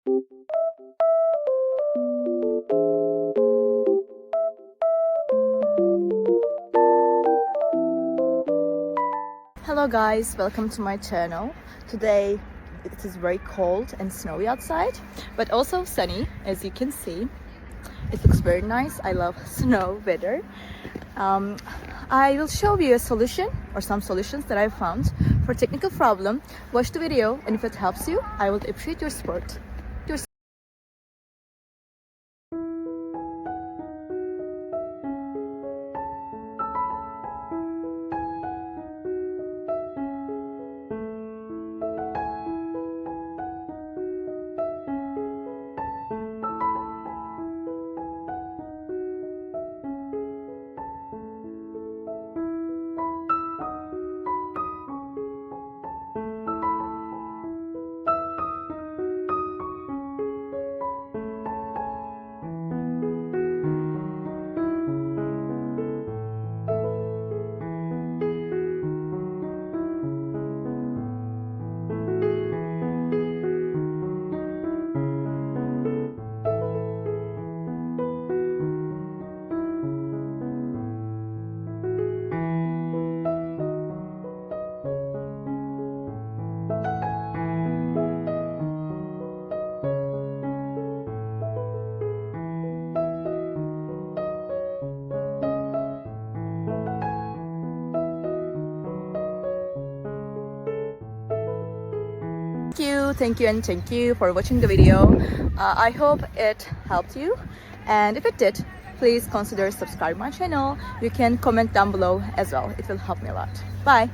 Hello guys, welcome to my channel. Today it is very cold and snowy outside, but also sunny, as you can see. It looks very nice. I love snow weather. I will show you a solution or some solutions that I found for technical problem. Watch the video, and if it helps you, I would appreciate your support. Thank you for watching the video. I hope it helped you, and if it did, please consider subscribing my channel. You can comment down below as well. It will help me a lot. Bye.